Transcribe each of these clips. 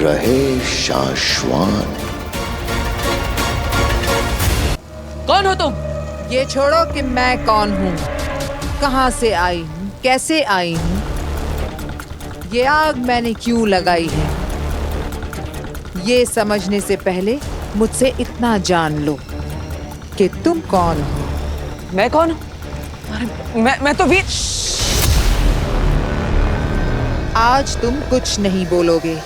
रहे शाश्वत। कौन हो तुम? ये छोड़ो कि मैं कौन हूँ, कहाँ से आई हूँ, कैसे आई हूँ, ये आग मैंने क्यों लगाई है, ये समझने से पहले मुझसे इतना जान लो कि तुम कौन हो। मैं कौन हूँ? अरे मैं तो वीर। आज तुम कुछ नहीं बोलोगे,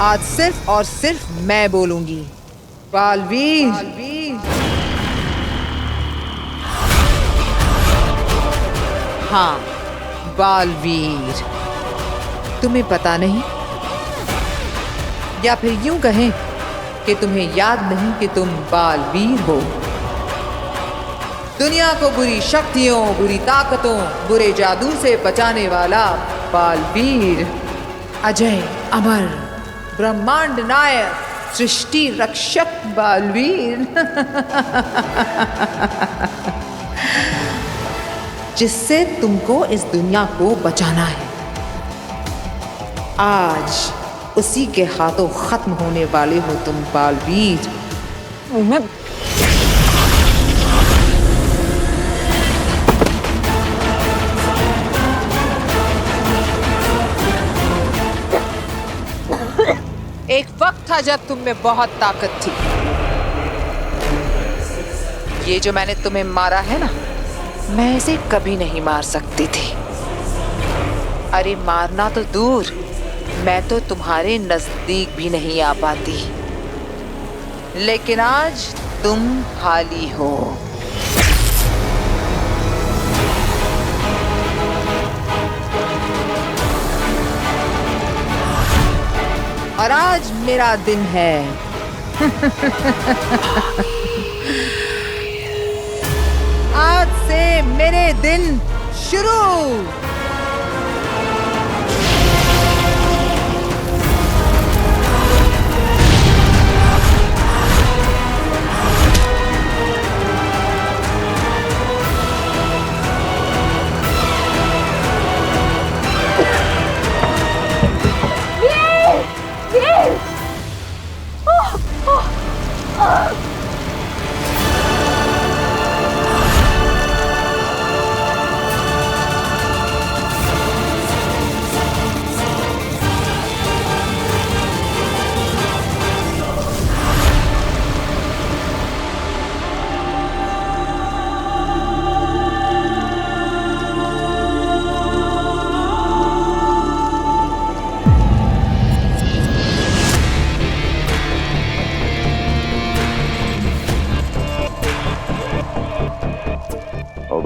आज सिर्फ और सिर्फ मैं बोलूंगी। बालवीर, हाँ बालवीर। तुम्हें पता नहीं, या फिर यूं कहें कि तुम्हें याद नहीं कि तुम बालवीर हो। दुनिया को बुरी शक्तियों, बुरी ताकतों, बुरे जादू से बचाने वाला बालवीर, अजय अमर ब्रह्मांड नायक, सृष्टि रक्षक बालवीर। जिससे तुमको इस दुनिया को बचाना है। आज उसी के हाथों खत्म होने वाले हो तुम बालवीर। मैं एक वक्त था जब तुम में बहुत ताकत थी। ये जो मैंने तुम्हें मारा है ना, मैं इसे कभी नहीं मार सकती थी। अरे मारना तो दूर, मैं तो तुम्हारे नजदीक भी नहीं आ पाती। लेकिन आज तुम खाली हो। और आज मेरा दिन है। आज से मेरे दिन शुरू।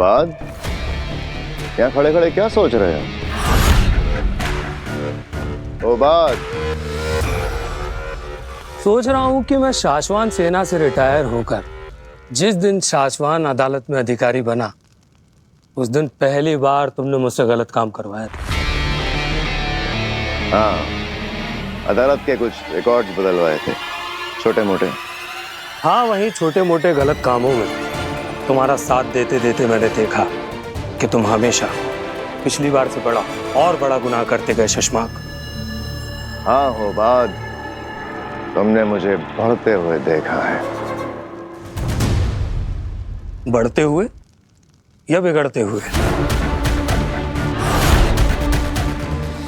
बाद यहाँ खड़े खड़े क्या सोच रहे हो? ओ बात सोच रहा हूं कि मैं शाश्वान सेना से रिटायर होकर जिस दिन शाश्वान अदालत में अधिकारी बना, उस दिन पहली बार तुमने मुझसे गलत काम करवाया था। हाँ, अदालत के कुछ रिकॉर्ड्स बदलवाए थे, छोटे मोटे। हाँ, वही छोटे मोटे गलत कामों में तुम्हारा साथ देते देते मैंने देखा कि तुम हमेशा पिछली बार से बड़ा और बड़ा गुनाह करते गए शशमाक। हाँ हो बाद, तुमने मुझे बढ़ते हुए देखा है। बढ़ते हुए या बिगड़ते हुए?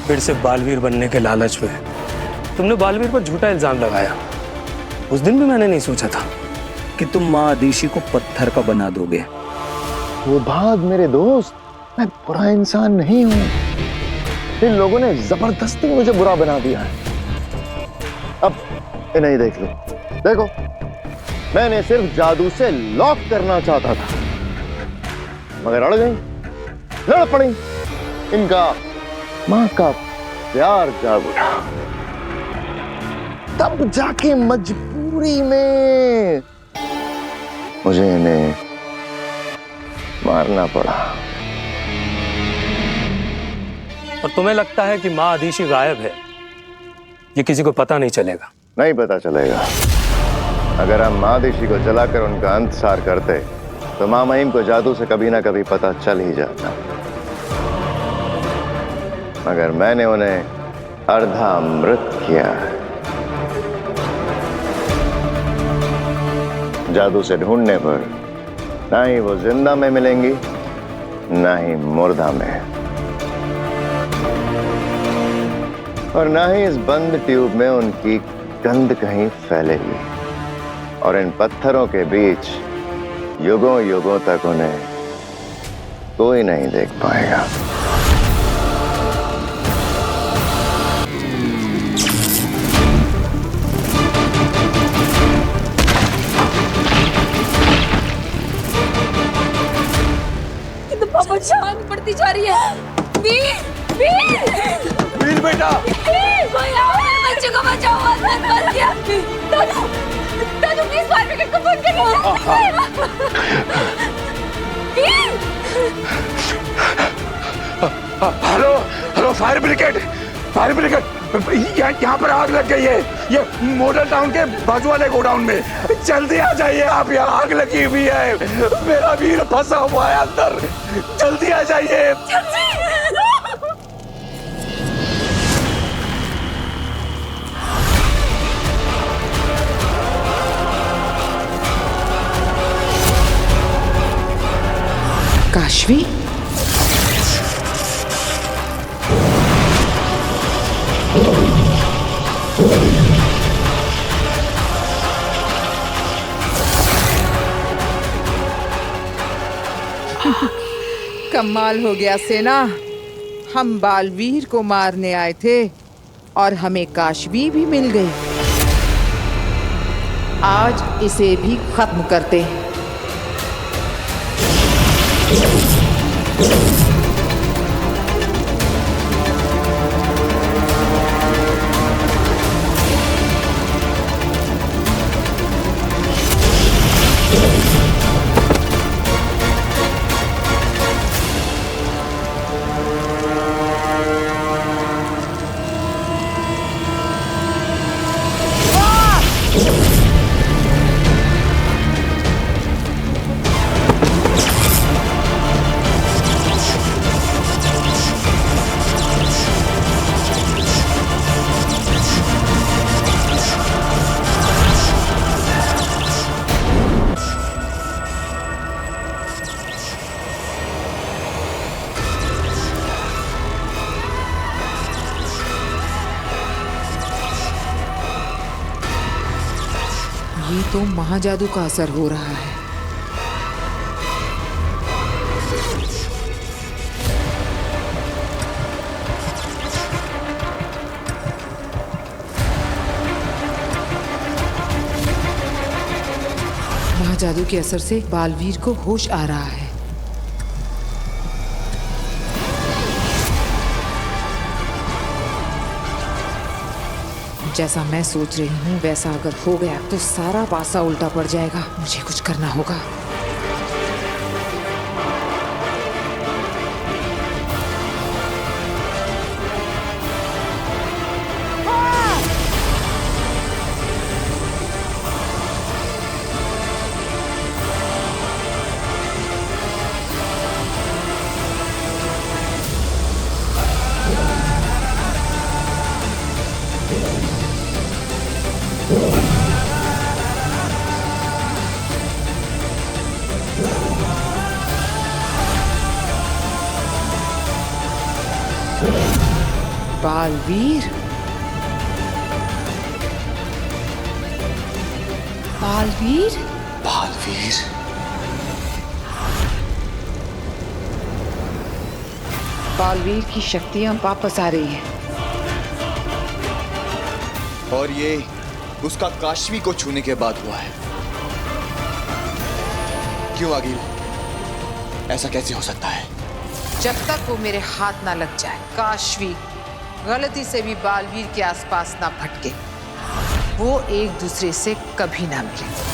फिर से बालवीर बनने के लालच में तुमने बालवीर पर झूठा इल्जाम लगाया। उस दिन भी मैंने नहीं सोचा था कि तुम माँ आदिशी को पत्थर का बना दोगे। वो भाग मेरे दोस्त, मैं बुरा इंसान नहीं हूं। इन लोगों ने जबरदस्ती मुझे बुरा बना दिया है। अब इन्हें देख लो, देखो, मैंने सिर्फ जादू से लॉक करना चाहता था, मगर अड़ गई, लड़ पड़ी। इनका माँ का प्यार जाग उठा, तब जाके मजबूरी में मुझे इन्हें मारना पड़ा। और तुम्हें लगता है कि माँ आदिशी गायब है, ये किसी को पता नहीं चलेगा? नहीं पता चलेगा। अगर हम माँ आदिशी को जलाकर उनका अंत सार करते तो माँ महिम को जादू से कभी ना कभी पता चल ही जाता। मगर मैंने उन्हें अर्धा अमृत किया है। जादू से ढूंढने पर ना ही वो जिंदा में मिलेंगी, ना ही मुर्दा में, और ना ही इस बंद ट्यूब में उनकी गंध कहीं फैलेगी। और इन पत्थरों के बीच युगों युगों तक उन्हें कोई नहीं देख पाएगा। पापा जान पड़ती जा रही है। वीर, वीर, वीर बेटा, वीर, कोई आओ, मेरे बच्चे को बचाओ, आसमान मर गया। दादू, दादू प्लीज फायर ब्रिगेड को फोन करिए। Veer, hello hello, fire brigade, fire brigade, यहाँ पर आग लग गई है। ये मॉडल टाउन के बाजू वाले गोडाउन में। जल्दी आ जाइए आप, यहाँ आग लगी हुई है। मेरा वीर फंसा हुआ है अंदर, जल्दी आ जाइए। काशवी, कमाल हो गया सेना। हम बालवीर को मारने आए थे और हमें काशवी भी मिल गई। आज इसे भी खत्म करते हैं। ये तो महाजादू का असर हो रहा है। महाजादू के असर से बालवीर को होश आ रहा है। जैसा मैं सोच रही हूँ वैसा अगर हो गया तो सारा पासा उल्टा पड़ जाएगा। मुझे कुछ करना होगा। बालवीर, बालवीर, बालवीर, बालवीर की शक्तियां वापस आ रही हैं। और ये उसका काशवी को छूने के बाद हुआ है। क्यों आगिल, ऐसा कैसे हो सकता है? जब तक वो मेरे हाथ ना लग जाए, काशवी गलती से भी बालवीर के आसपास ना भटके, वो एक दूसरे से कभी ना मिले।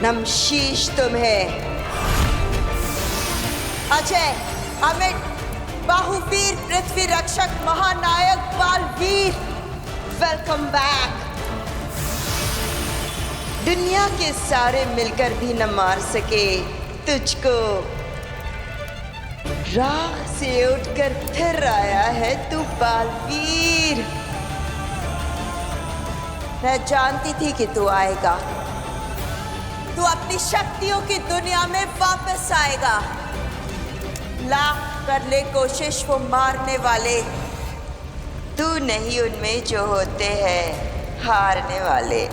नमशीश तुम्हें। अजय, अमित, बाहुवीर, पृथ्वी रक्षक, महानायक, बालवीर, वेलकम बैक। दुनिया के सारे मिलकर भी न मार सके तुझको। राख से उठकर फिर आया है तू बालवीर। मैं जानती थी कि तू आएगा। तू अपनी शक्तियों की दुनिया में वापस आएगा। लाख कर ले कोशिश वो मारने वाले, तू नहीं उनमें जो होते हैं हारने वाले।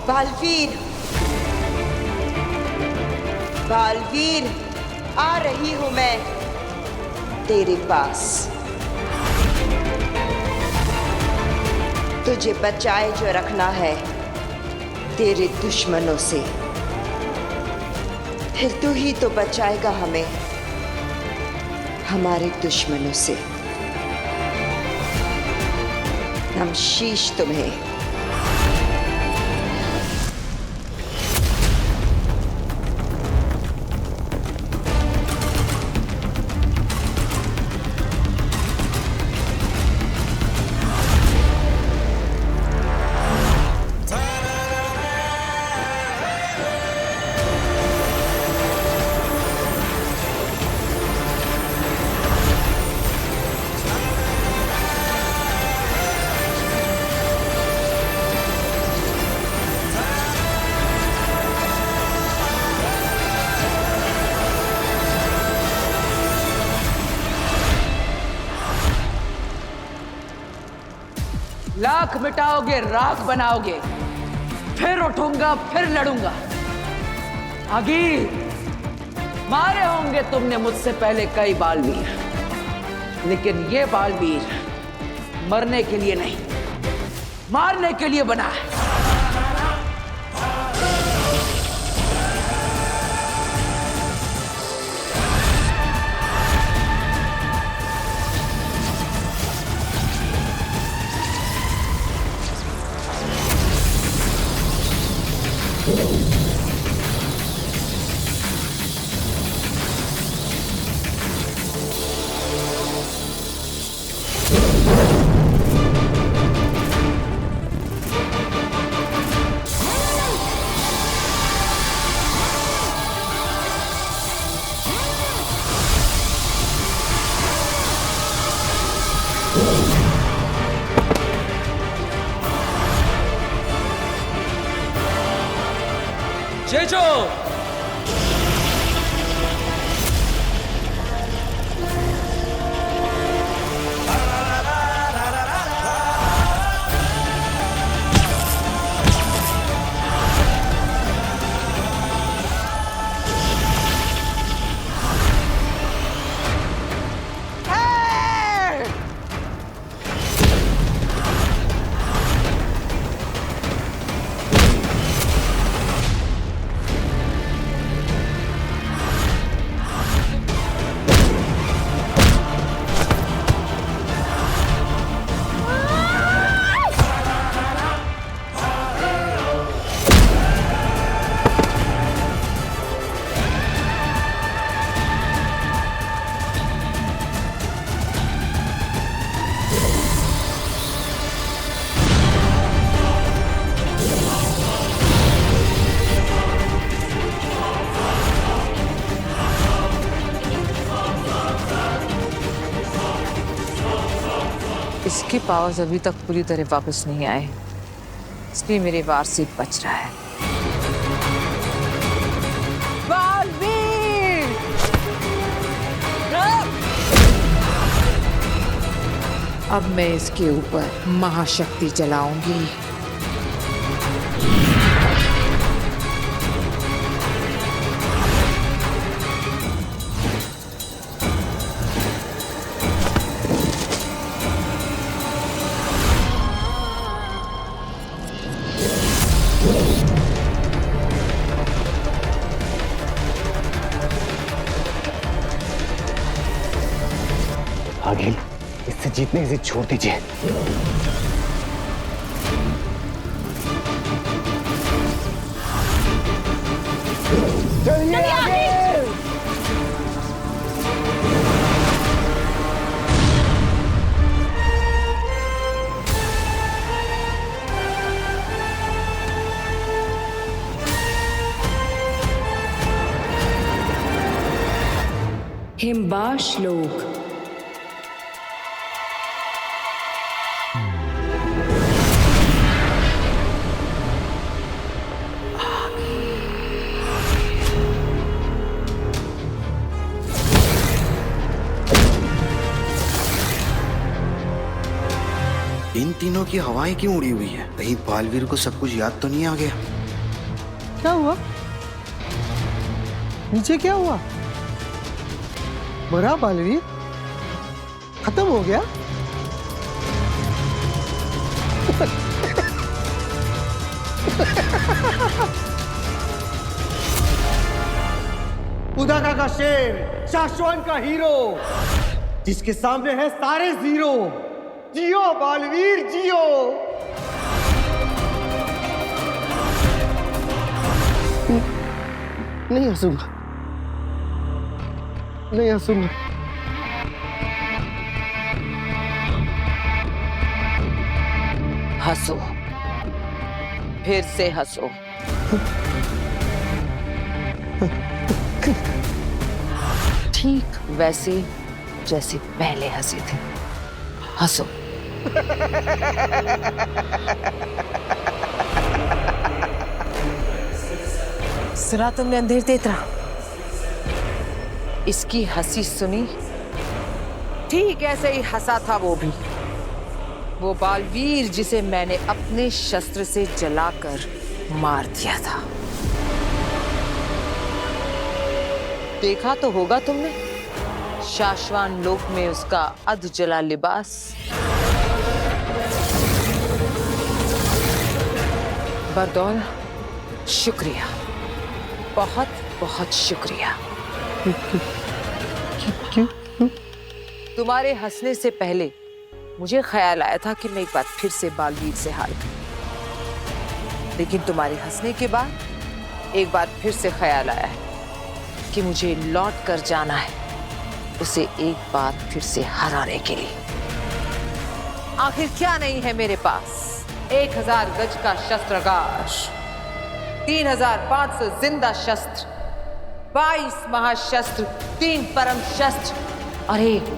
बालवीर, बालवीर, आ रही हूं मैं तेरे पास। तुझे बचाए जो रखना है तेरे दुश्मनों से, फिर तू ही तो बचाएगा हमें हमारे दुश्मनों से। नमशीश तुम्हें। लाख मिटाओगे, राख बनाओगे, फिर उठूंगा, फिर लड़ूंगा। आगे मारे होंगे तुमने मुझसे पहले कई बालवीर, लेकिन ये बालवीर मरने के लिए नहीं, मारने के लिए बना है। जेजो, इसके पावर्स अभी तक पूरी तरह वापस नहीं आए, इसलिए मेरे वार से बच रहा है। बालवीर! अब मैं इसके ऊपर महाशक्ति चलाऊंगी। जीतने की जिद छोड़ दीजिए। चलिए आगे। हिम्बा श्लोक। इन तीनों की हवाएं क्यों उड़ी हुई है? कहीं बालवीर को सब कुछ याद तो नहीं आ गया? क्या हुआ? नीचे क्या हुआ? मरा बालवीर? खत्म हो गया? उदाका का शेर, शाश्वन का हीरो, जिसके सामने है सारे जीरो। जियो बालवीर जियो। नहीं हंसूंगा, नहीं हंसूंगा। हंसो, फिर से हंसो। ठीक वैसे जैसे पहले हंसे थे। हंसो। सुना तुमने अंधेर तेतरा? इसकी हंसी सुनी? ठीक ऐसे ही हंसा था वो भी। वो बालवीर जिसे मैंने अपने शस्त्र से जलाकर मार दिया था। देखा तो होगा तुमने शाश्वान लोक में उसका अधजला लिबास। बरदौल, शुक्रिया, बहुत बहुत शुक्रिया। क्यों? तुम्हारे हंसने से पहले मुझे ख्याल आया था कि मैं एक बार फिर से बालवीर से हार गई, लेकिन तुम्हारे हंसने के बाद एक बार फिर से ख्याल आया है कि मुझे लौट कर जाना है उसे एक बार फिर से हराने के लिए। आखिर क्या नहीं है मेरे पास? 1000 गज का शस्त्रागार, 3500 जिंदा शस्त्र, 22 महाशस्त्र, 3 परम शस्त्र और एक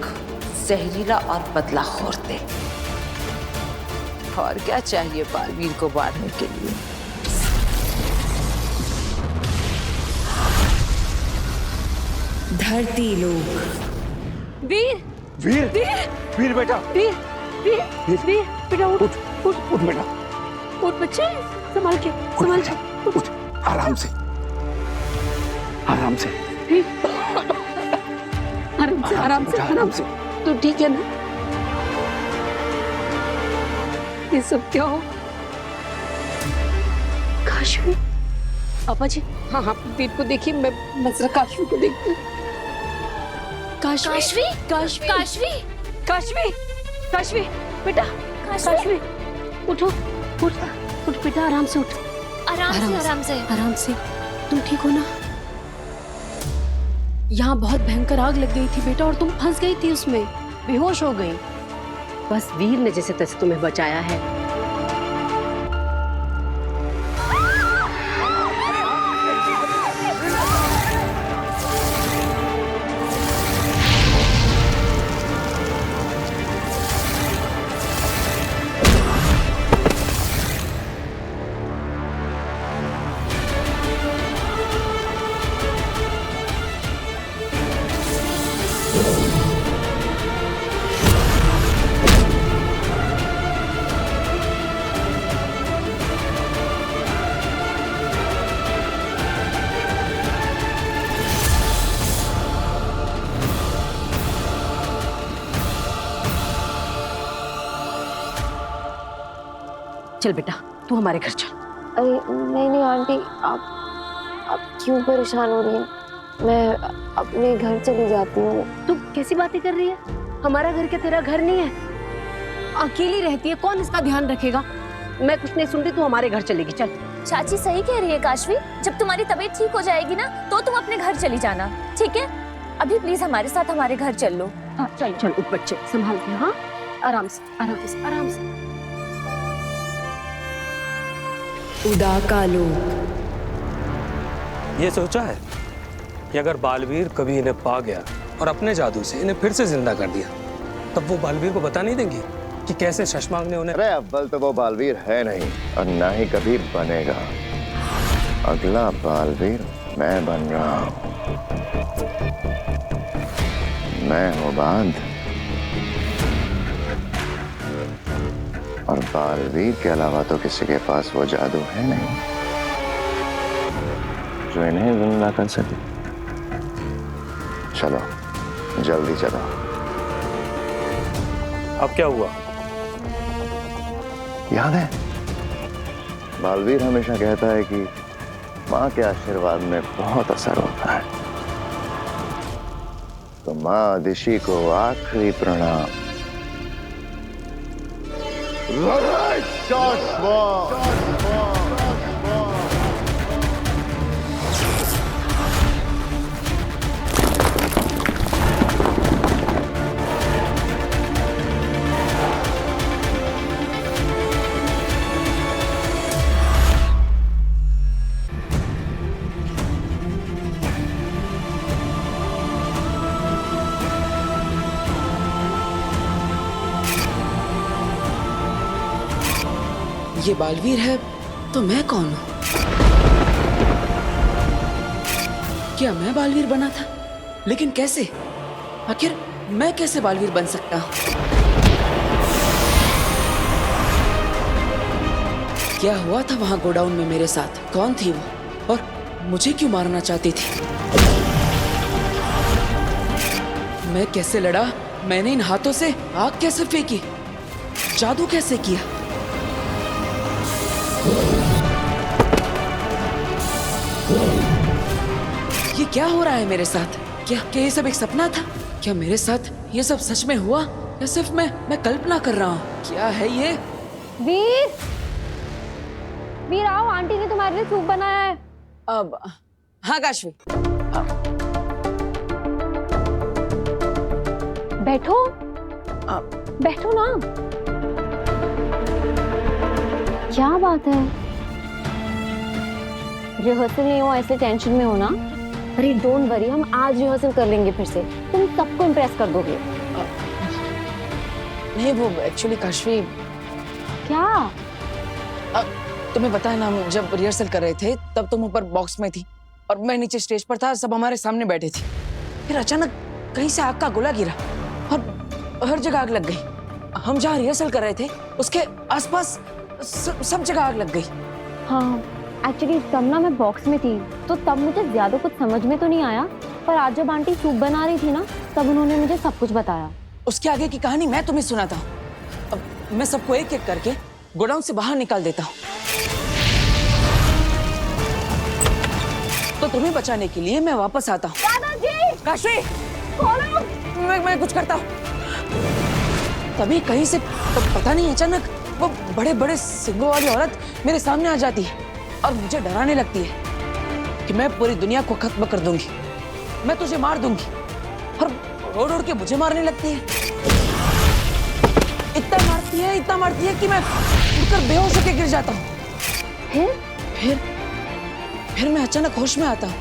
जहरीला और बदलाखोर तेल। और क्या चाहिए बालवीर को मारने के लिए? धरती लोक। वीर वीर वीर वीर बेटा, वीर वीर वीर बेटा उठ उठ उठ बेटा, उठ बच्चे, संभाल के संभाल के उठ, आराम से, आराम से, आराम से आराम से आराम से। तू ठीक है ना? ये सब क्या हो? काशवी, पापा जी। हाँ हाँ, वीर को देखिए, मैं जरा काशवी को देखती हूँ। काशवी काशवी काशवी काशवी काशवी बेटा, काशवी उठो, उठ उठ बेटा, आराम से उठ। आराम से। तुम ठीक हो ना? यहाँ बहुत भयंकर आग लग गई थी बेटा, और तुम फंस गई थी उसमें, बेहोश हो गई। बस वीर ने जैसे तैसे तुम्हें बचाया है। चल बेटा, तू हमारे घर चल। अरे नहीं नहीं आंटी, आप क्यों परेशान हो रही हैं? मैं अपने घर चली जाती हूँ। तू कैसी बातें कर रही है? हमारा घर क्या तेरा घर नहीं है? अकेली रहती है, कौन इसका ध्यान रखेगा? मैं कुछ नहीं सुन रही, तू हमारे घर चलेगी। चल। चाची सही कह रही है काशवी, जब तुम्हारी तबीयत ठीक हो जाएगी ना तो तुम अपने घर चली जाना, ठीक है? अभी प्लीज हमारे साथ हमारे घर चल लो। हाँ चल चल, उठ बच्चे, संभाल के। हाँ आराम से आराम से आराम से। उदा कालो। ये सोचा है कि अगर बालवीर कभी इन्हें पा गया और अपने जादू से इन्हें फिर से जिंदा कर दिया, तब वो बालवीर को बता नहीं देंगे कि कैसे शशमांग ने उन्हें। अरे अव्वल तो वो बालवीर है नहीं और ना ही कभी बनेगा। अगला बालवीर मैं बन रहा हूं। मैं हूं बांध और बालवीर के अलावा तो किसी के पास वो जादू है नहीं जो इन्हें जिंदा कर सके। चलो जल्दी चलो। अब क्या हुआ? याद है बालवीर हमेशा कहता है कि माँ के आशीर्वाद में बहुत असर होता है। तो माँ दिशी को आखिरी प्रणाम। ये बालवीर है तो मैं कौन हूं? क्या मैं बालवीर बना था? लेकिन कैसे? आखिर मैं कैसे बालवीर बन सकता हूं? क्या हुआ था वहां गोडाउन में मेरे साथ? कौन थी वो और मुझे क्यों मारना चाहती थी? मैं कैसे लड़ा? मैंने इन हाथों से आग कैसे फेंकी? जादू कैसे किया? ये क्या हो रहा है मेरे साथ? क्या ये सब एक सपना था? क्या मेरे साथ ये सब सच में हुआ या सिर्फ मैं कल्पना कर रहा हूँ? क्या है ये? वीर, वीर आओ, आंटी ने तुम्हारे लिए सूप बनाया है। अब हाँ काशवी, बैठो बैठो ना। क्या बात है? रिहर्सल नहीं हुआ ऐसे टेंशन में हो ना? अरे डोंट वरी, हम आज रिहर्सल कर लेंगे फिर से। तुम सबको इम्प्रेस कर दोगे। नहीं वो एक्चुअली काशवी, क्या? तुम्हें पता है ना, हम जब रिहर्सल कर रहे थे तब तुम ऊपर बॉक्स में थी और मैं नीचे स्टेज पर था, सब हमारे सामने बैठे थे। फिर अचानक कहीं से आग का गोला गिरा और हर जगह आग लग गई। हम जहाँ रिहर्सल कर रहे थे उसके आसपास सब जगह आग लग गई। हाँ एक्चुअली तब ना मैं बॉक्स में थी तो तब मुझे ज्यादा कुछ समझ में तो नहीं आया, पर आज जब आंटी सूप बना रही थी ना तब उन्होंने मुझे सब कुछ बताया। उसके आगे की कहानी मैं तुम्हें सुनाता हूँ। अब मैं सबको एक एक करके गोडाउन से बाहर निकाल देता हूँ। तो तुम्हें बचाने के लिए मैं वापस आता हूँ। दादाजी! काशवी! मैं कुछ करता हूँ। तभी कहीं से पता नहीं अचानक वो बड़े बड़े सिंगों वाली औरत मेरे सामने आ जाती है और मुझे डराने लगती है कि मैं पूरी दुनिया को खत्म कर दूंगी, मैं तुझे मार दूंगी, और रोड उड़ के मुझे मारने लगती है। इतना मारती है कि मैं उड़कर बेहोश होकर गिर जाता हूँ। फिर मैं अचानक होश में आता हूँ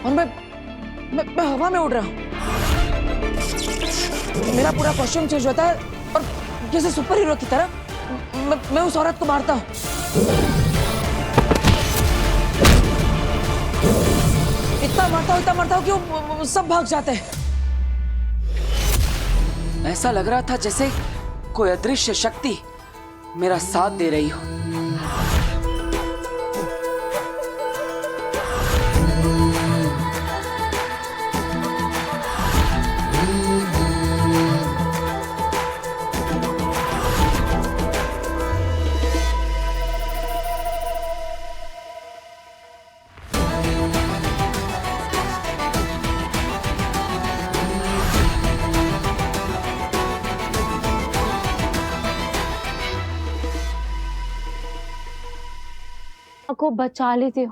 और मैं हवा में उड़ रहा हूँ। मेरा पूरा कॉस्ट्यूम चेंज होता है और जैसे सुपर हीरो की तरह मैं उस औरत को मारता हूँ। इतना मारता हूँ कि वो सब भाग जाते हैं। ऐसा लग रहा था जैसे कोई अदृश्य शक्ति मेरा साथ दे रही हो। को बचा लेते हो।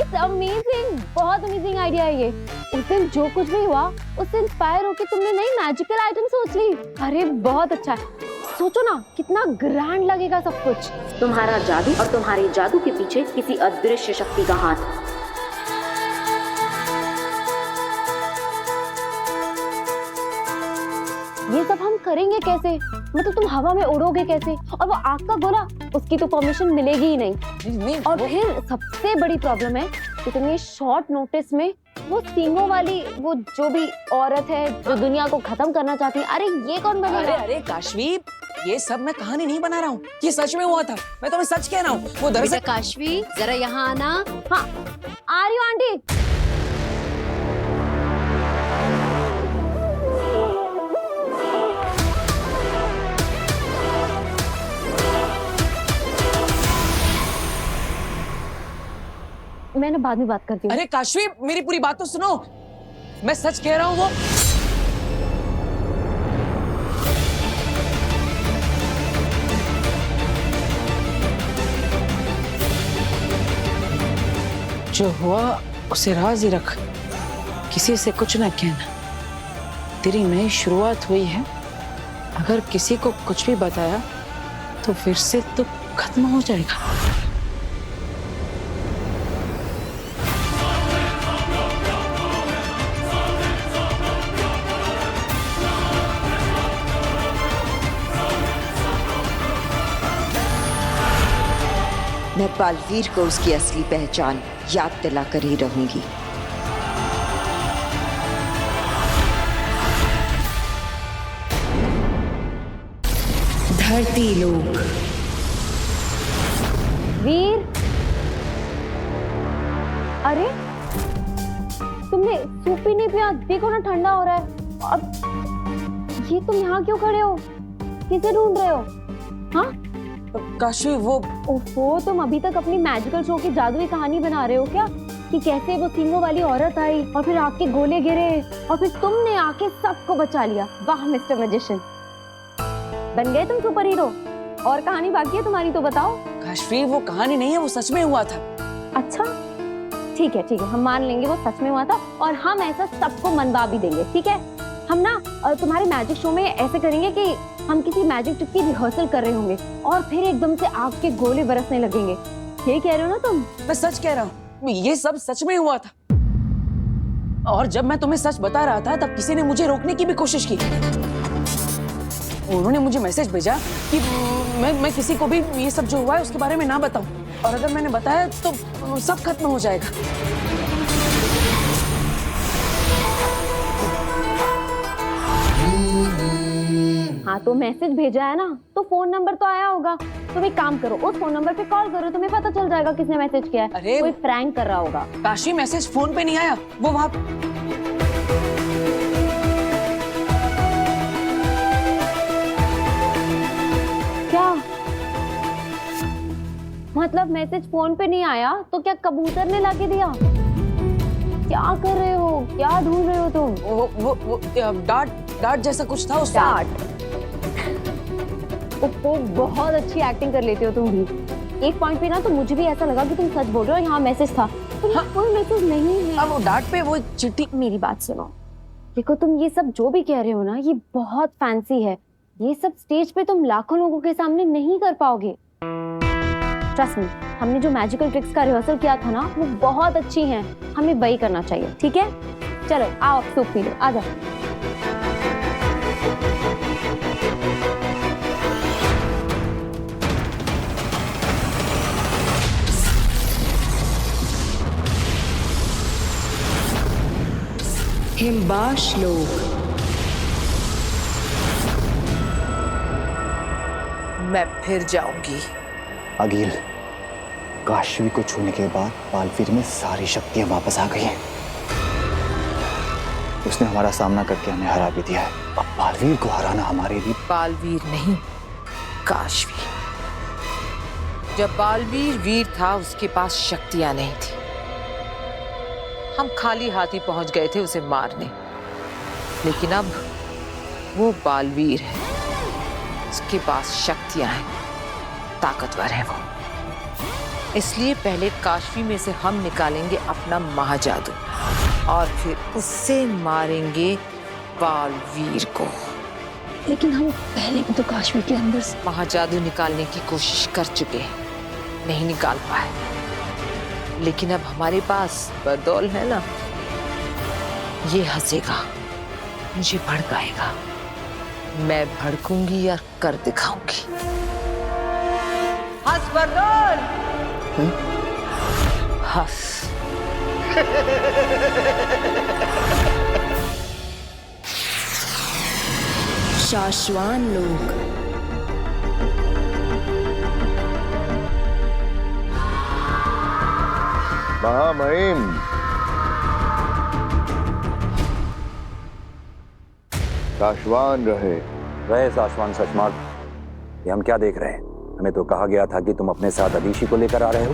इट्स अमेजिंग, बहुत अमेजिंग आइडिया है ये। उस दिन जो कुछ भी हुआ उससे इंस्पायर होकर तुमने नई मैजिकल आइटम सोच ली। अरे बहुत अच्छा है। सोचो ना कितना ग्रैंड लगेगा सब कुछ। तुम्हारा जादू और तुम्हारे जादू के पीछे किसी अदृश्य शक्ति का हाथ। ये सब हम करेंगे कैसे? मतलब तुम हवा में उड़ोगे कैसे? और वो आग का गोला, उसकी तो परमिशन मिलेगी ही नहीं। और फिर सबसे बड़ी प्रॉब्लम है कि तुम ये शॉर्ट नोटिस में वो सींगों वाली वो जो भी औरत है जो दुनिया को खत्म करना चाहती है, अरे ये कौन बनेगा? अरे काशवी, ये सब मैं कहानी नहीं बना रहा हूँ, ये सच में हुआ था। मैं तुम्हें सच कह रहा हूँ। वो दरअसल काशवी जरा यहाँ आना। हाँ आ रही हूँ आंटी। मैं ना बाद में बात करती हूँ। अरे काशवी, मेरी पूरी बात तो सुनो। मैं सच कह रहा हूँ। वो जो हुआ उसे राज ही रख, किसी से कुछ ना कहना। तेरी नई शुरुआत हुई है, अगर किसी को कुछ भी बताया तो फिर से तो खत्म हो जाएगा। मैं बालवीर को उसकी असली पहचान याद दिलाकर ही रहूंगी। धरती लोक। वीर, अरे तुमने सूप ही नहीं पिया? देखो ना ठंडा हो रहा है। अब ये तुम यहाँ क्यों खड़े हो? किसे ढूंढ रहे हो? हाँ काशवी, वो ओफो, तुम अभी तक अपनी मैजिकल शो की जादुई कहानी बना रहे हो क्या? कि कैसे वो सींगों वाली औरत आई और फिर आग के गोले गिरे और फिर तुमने आके सबको बचा लिया। वाह मिस्टर मैजिशियन, बन गए तुम सुपर हीरो। और कहानी बाकी है तुम्हारी तो बताओ। काशवी, वो कहानी नहीं है, वो सच में हुआ था। अच्छा ठीक है, हम मान लेंगे वो सच में हुआ था और हम ऐसा सबको मनवा भी देंगे। ठीक है, हम ना तुम्हारे मैजिक शो में ऐसे करेंगे कि हम किसी मैजिक ट्रिक की रिहर्सल कर रहे होंगे और फिर एकदम से आग के गोले बरसने लगेंगे। ये कह रहे हो ना तुम? मैं सच कह रहा हूँ, ये सब सच में हुआ था। और जब मैं तुम्हें सच बता रहा था तब किसी ने मुझे रोकने की भी कोशिश की। उन्होंने मुझे मैसेज भेजा कि मैं किसी को भी ये सब जो हुआ है उसके बारे में ना बताऊं, और अगर मैंने बताया तो सब खत्म हो जाएगा। हाँ तो मैसेज भेजा है ना, तो फोन नंबर तो आया होगा। तुम एक काम करो, उस फोन नंबर पे कॉल करो, तुम्हें पता चल जाएगा किसने मैसेज किया है। अरे कोई प्रैंक कर रहा होगा। काशी, मैसेज फोन पे नहीं आया, वो वहाँ क्या मतलब? मैसेज फोन पे नहीं आया तो क्या कबूतर ने लाके दिया? क्या कर रहे हो? क्या ढूंढ रहे हो तुम? वो डार्ट जैसा कुछ था। उस डार्ट? वो बहुत अच्छी एक्टिंग कर लेते हो तुम भी। एक पॉइंट पे ना तो मुझे भी ऐसा लगा कि तुम सच बोल रहे हो। यहाँ मैसेज था, हाँ, कोई मैसेज नहीं है। वो डार्ट पे वो चिट्ठी। मेरी बात सुनो, देखो तुम ये सब जो भी कह रहे हो ना, ये बहुत फैंसी है। ये सब स्टेज पे तुम लाखों लोगों के सामने नहीं कर पाओगे। ट्रस्ट मी, हमने जो मैजिकल ट्रिक्स का रिहर्सल किया था ना, वो बहुत अच्छी हैं। हमें वही करना चाहिए। ठीक है, चलो आओ सूप पी लो, आ जाओ। हिमबाश लोक। मैं फिर जाऊंगी। अगिल, काशवी को छूने के बाद बालवीर में सारी शक्तियां वापस आ गई हैं। उसने हमारा सामना करके हमें हरा भी दिया है। अब बालवीर को हराना हमारे लिए। बालवीर नहीं, काशवी। जब बालवीर वीर था उसके पास शक्तियां नहीं थी। हम खाली हाथ ही पहुंच गए थे उसे मारने, लेकिन अब वो बालवीर है, उसके पास शक्तियां हैं, ताकतवर है वो। इसलिए पहले काशवी में से हम निकालेंगे अपना महाजादू और फिर उससे मारेंगे बालवीर को। लेकिन हम पहले भी तो काशवी के अंदर से महाजादू निकालने की कोशिश कर चुके हैं, नहीं निकाल पाए। लेकिन अब हमारे पास बदौल है ना, ये हंसेगा, मुझे भड़काएगा, मैं भड़कूंगी और कर दिखाऊंगी। हंस बदौल, हंस। शाश्वान लोग। महामहिम, शाश्वान रहे शाश्वान शशमाग। ये हम क्या देख रहे हैं? हमें तो कहा गया था कि तुम अपने साथ अदीशी को लेकर आ रहे हो।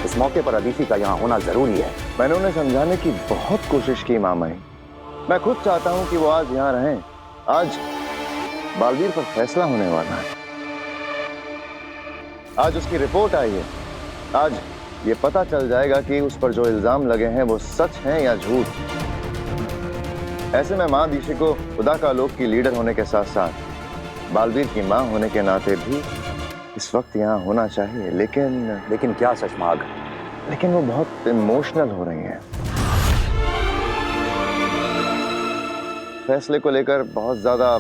इस मौके पर अदीशी का यहाँ होना जरूरी है। मैंने उन्हें समझाने की बहुत कोशिश की मामहिम। मैं खुद चाहता हूं कि वो आज यहाँ रहें। आज बालवीर पर फैसला होने वाला है। आज उसकी रिपोर्ट आई है। आज ये पता चल जाएगा कि उस पर जो इल्जाम लगे हैं वो सच हैं या झूठ। ऐसे में माँ दीशी को खुदा का लोक की लीडर होने के साथ साथ बालवीर की माँ होने के नाते भी इस वक्त यहाँ होना चाहिए। लेकिन क्या शशमाग? लेकिन वो बहुत इमोशनल हो रही हैं। फैसले को लेकर बहुत ज्यादा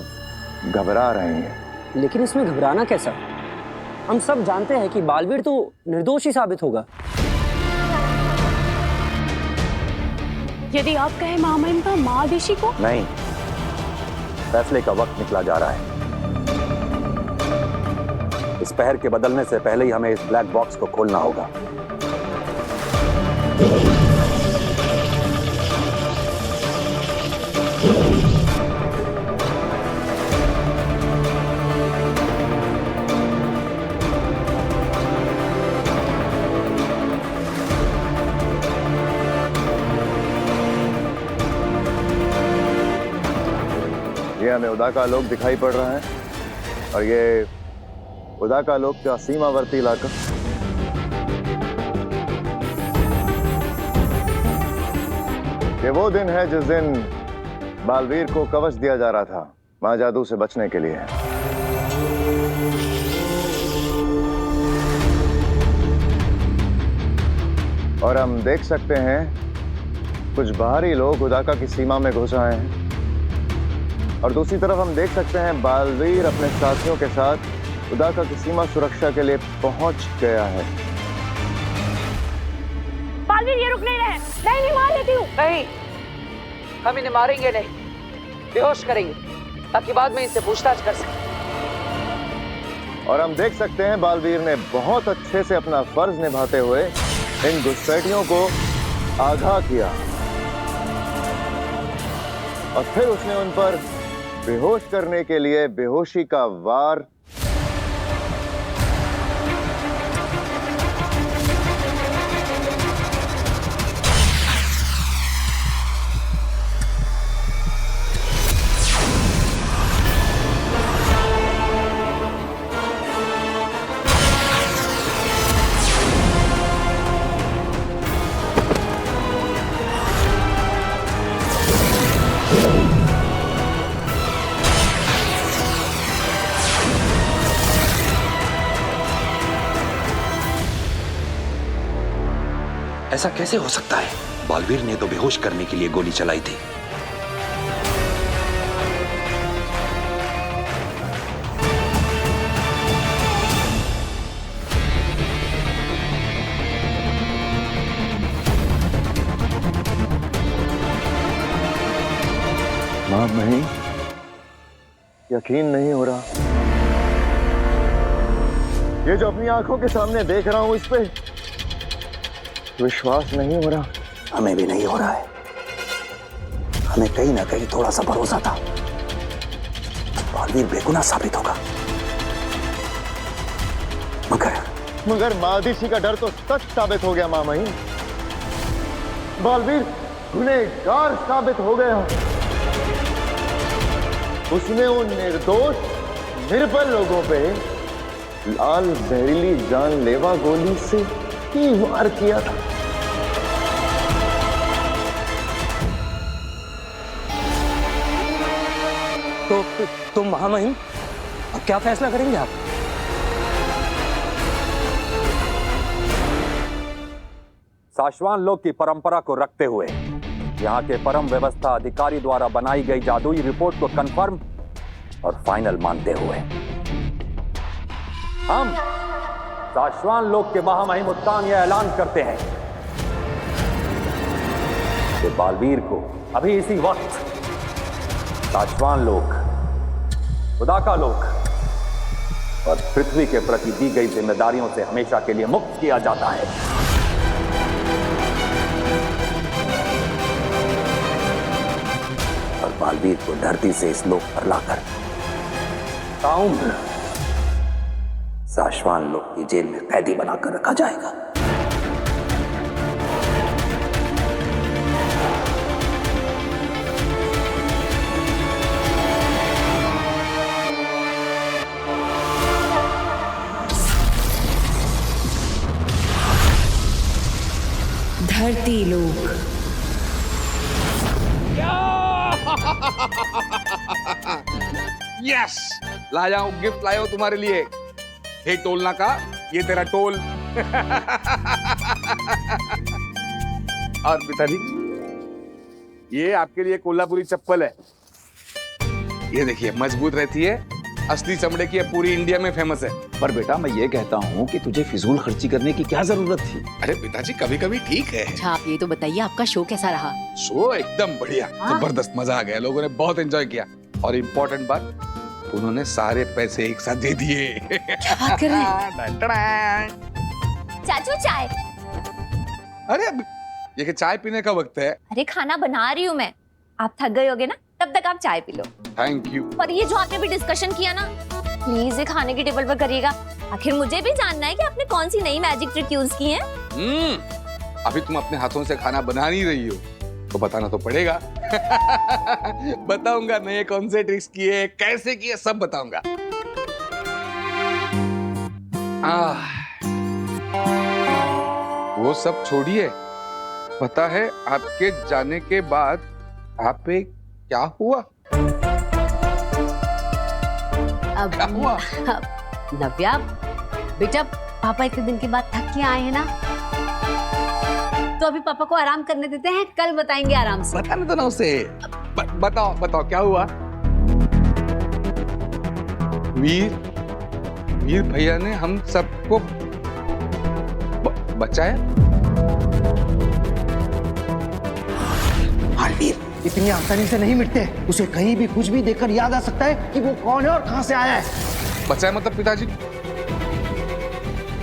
घबरा रही हैं। लेकिन इसमें घबराना कैसा? हम सब जानते हैं कि बालवीर तो निर्दोष ही साबित होगा। यदि आप कहें महामहिम का महादीशी को? नहीं, फैसले का वक्त निकला जा रहा है। इस पहर के बदलने से पहले ही हमें इस ब्लैक बॉक्स को खोलना होगा। ये हमें उदा का लोक दिखाई पड़ रहा है और ये उदा का लोक का सीमावर्ती इलाका। ये वो दिन है जिस दिन बालवीर को कवच दिया जा रहा था महाजादू से बचने के लिए। और हम देख सकते हैं कुछ बाहरी लोग उदाका की सीमा में घुस आए हैं और दूसरी तरफ हम देख सकते हैं बालवीर अपने साथियों के साथ उदाका की सीमा सुरक्षा के लिए पहुंच गया है। बालवीर ये रुक नहीं रहे। नहीं मार लेती हूँ। नहीं, हम इन्हें मारेंगे नहीं, बेहोश करेंगे ताकि बाद में इनसे पूछताछ कर सकें। और हम देख सकते हैं बालवीर ने बहुत अच्छे से अपना फर्ज निभाते हुए इन घुसपैठियों को आगाह किया और फिर उसने उन पर बेहोश करने के लिए बेहोशी का वार ऐसा कैसे हो सकता है? बालवीर ने तो बेहोश करने के लिए गोली चलाई थी। मां नहीं, यकीन नहीं हो रहा। ये जो अपनी आंखों के सामने देख रहा हूं इस पे विश्वास नहीं हो रहा। हमें भी नहीं हो रहा है। हमें कहीं ना कहीं थोड़ा सा भरोसा था बालवीर बेगुनाह साबित होगा, मगर मादिशी का डर तो सच साबित हो गया। मामही, बालवीर गुनहगार साबित हो गया। उसने उन निर्दोष निर्बल लोगों पे लाल जहरीली जानलेवा गोली से ही वार किया था। तो महामहिम अब क्या फैसला करेंगे आप? साशवान लोक की परंपरा को रखते हुए यहाँ के परम व्यवस्था अधिकारी द्वारा बनाई गई जादुई रिपोर्ट को कंफर्म और फाइनल मानते हुए हम साशवान लोक के महामहिम उत्तान यह ऐलान करते हैं कि बालवीर को अभी इसी वक्त साशवान लोक, खुदा का लोक और पृथ्वी के प्रति दी गई जिम्मेदारियों से हमेशा के लिए मुक्त किया जाता है। और बालवीर को धरती से इस लोक पर लाकर ताउम्र साशवान लोक की जेल में कैदी बनाकर रखा जाएगा। धरती लोक। यस, लाया हूं गिफ्ट, लाया हूं तुम्हारे लिए। हे टोलना का, ये तेरा टोल। और पिताजी, ये आपके लिए कोल्हापुरी चप्पल है। ये देखिए, मजबूत रहती है, असली चमड़े की है, पूरी इंडिया में फेमस है। पर बेटा मैं ये कहता हूँ कि तुझे फिजूल खर्ची करने की क्या जरूरत थी? अरे पिताजी, कभी कभी ठीक है। अच्छा, आप ये तो बताइए आपका शो कैसा रहा? शो एकदम बढ़िया, जबरदस्त, मजा आ गया, लोगों ने बहुत एंजॉय किया। और इम्पोर्टेंट बात, उन्होंने सारे पैसे एक साथ दे दिए। क्या बात कर रहे हैं? चाचू चाय। अरे ये कि चाय पीने का वक्त है। अरे खाना बना रही हूँ मैं, आप थक गए होगे ना, तब तक आप चाय पी लो। Thank you. पर ये जो आपने भी डिस्कशन किया ना, प्लीज ये खाने की टेबल पर करिएगा। आखिर मुझे भी जानना है कि आपने कौन सी नई मैजिक ट्रिक यूज की है। अभी तुम अपने हाथों से खाना बना नहीं रही हो तो बताना तो पड़ेगा। बताऊंगा नए कौन से ट्रिक्स किए, कैसे किए, सब बताऊंगा। वो सब छोड़िए, पता है आपके जाने के बाद आप पे क्या हुआ? अब क्या हुआ? नव्या बेटा, पापा इतने दिन के बाद थक के आए हैं ना, तो अभी पापा को आराम करने देते हैं, कल बताएंगे आराम से। बताने दो ना उसे। बताओ बताओ क्या हुआ? वीर भैया ने हम सबको बचाया। बालवीर इतनी आसानी से नहीं मिटते। उसे कहीं भी कुछ भी देखकर याद आ सकता है कि वो कौन है और कहां से आया है। बचाया मतलब पिताजी,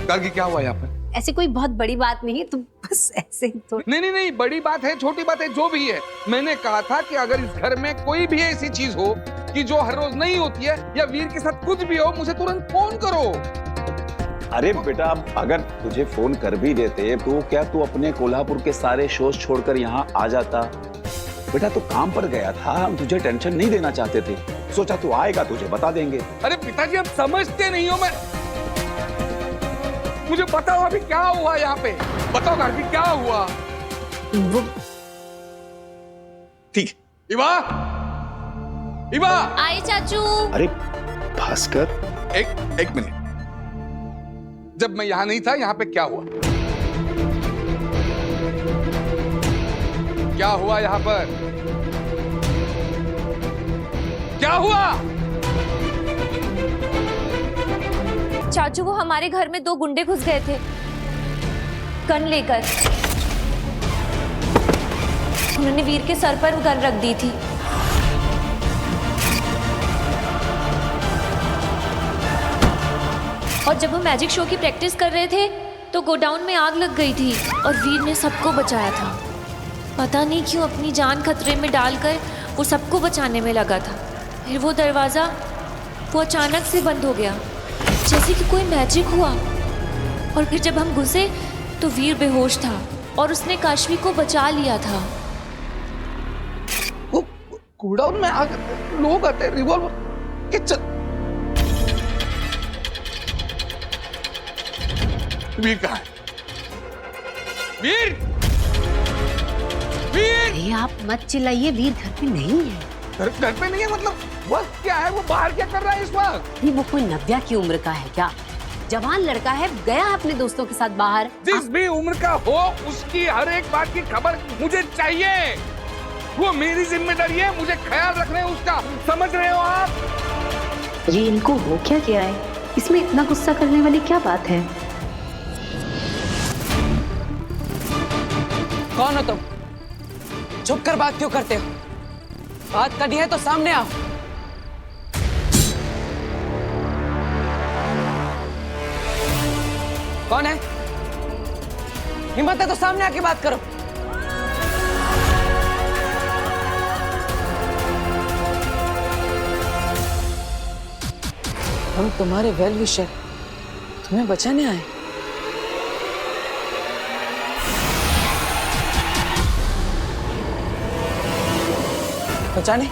कल की क्या हुआ यहाँ पर? ऐसी कोई बहुत बड़ी बात नहीं है, तुम बस ऐसे ही तो। नहीं, बड़ी बात है, छोटी बात है, जो भी है। मैंने कहा था कि अगर इस घर में कोई भी ऐसी चीज हो कि जो हर रोज नहीं होती है, या वीर के साथ कुछ भी हो, मुझे तुरंत फोन करो। अरे बेटा, अगर तुझे फोन कर भी देते तो क्या तू अपने कोल्हापुर के सारे शोज छोड़कर यहाँ आ जाता? बेटा तू काम पर गया था, हम तुझे टेंशन नहीं देना चाहते थे, सोचा तू आएगा तुझे बता देंगे। अरे पिताजी, आप समझते नहीं हो। मुझे बताओ अभी क्या हुआ यहाँ पे, बताओ अभी क्या हुआ। वो ठीक, इवा आए चाचू। अरे भास्कर, एक मिनट, जब मैं यहाँ नहीं था, यहाँ पे क्या हुआ? क्या हुआ यहाँ पर? क्या हुआ? चाचू, वो हमारे घर में 2 गुंडे घुस गए थे गन लेकर। उन्होंने वीर के सर पर गन रख दी थी। और जब वो मैजिक शो की प्रैक्टिस कर रहे थे तो गोडाउन में आग लग गई थी और वीर ने सबको बचाया था। पता नहीं क्यों अपनी जान खतरे में डालकर वो सबको बचाने में लगा था। फिर वो दरवाज़ा वो अचानक से बंद हो गया, जैसे कि कोई मैजिक हुआ। और फिर जब हम घुसे तो वीर बेहोश था और उसने काशवी को बचा लिया था। गोडाउन में आकर लोग आते रिवॉल्वर के चल। वीर कहाँ है? वीर! वीर! अरे आप मत चिल्लाइए, वीर घर पे नहीं है। घर पे नहीं है मतलब वक्त क्या है? वो बाहर क्या कर रहा है इस वक्त? वो कोई नव्या की उम्र का है क्या? जवान लड़का है, गया अपने दोस्तों के साथ बाहर। जिस भी उम्र का हो उसकी हर एक बात की खबर मुझे चाहिए। वो मेरी जिम्मेदारी है, मुझे ख्याल रखना है उसका, समझ रहे हो आप? ये इनको हो क्या गया है? इसमें इतना गुस्सा करने वाली क्या बात है? कौन हो तुम? चुप कर बात क्यों करते हो? बात करनी है तो सामने आओ। कौन है? हिम्मत है तो सामने आके बात करो। हम तुम्हारे वेल विशर, तुम्हें बचाने आए। बचाने?